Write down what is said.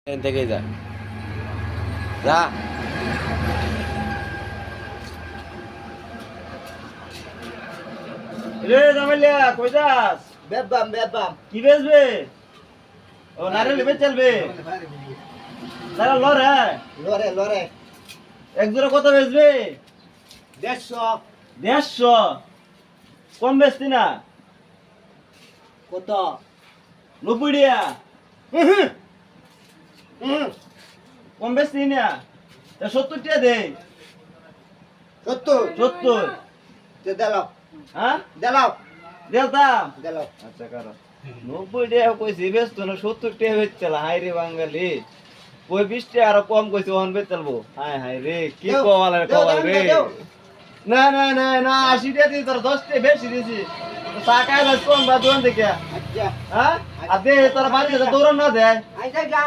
এখান থেকেই যা যা রে জামাইলিয়া কই যাস? বেবাম কি বেচবে? ও নারিয়েল বেচ চলবে। দাঁড়া ল রে। লরে এক জোড়া কত বেচবে? 150 150। কম বেচতি না? কত 90 টাকা। হুম কম বেচতি না? 70 টাকা দে। 70 70। তে দাও হ্যাঁ? দাও দেলতাম। দাও আচ্ছা কারো 90 টাকা কইছি বেচতো না 70 টাকা বেচছিল। হাই রে বাঙালি, কই 20 টাকা আরো কম কইছি ওহন বেচ চলবো। হাই হাই রে কি কওয়ালের কওয়াল রে। না না না না 80 টাকা দিই তোর 10 টাকা বেশি দিছি। টাকা বাস কম বা দোকান থেকে। আচ্ছা হ্যাঁ আর দে তোর বাড়িতে দৌড়ান না দেয়। আইসা যা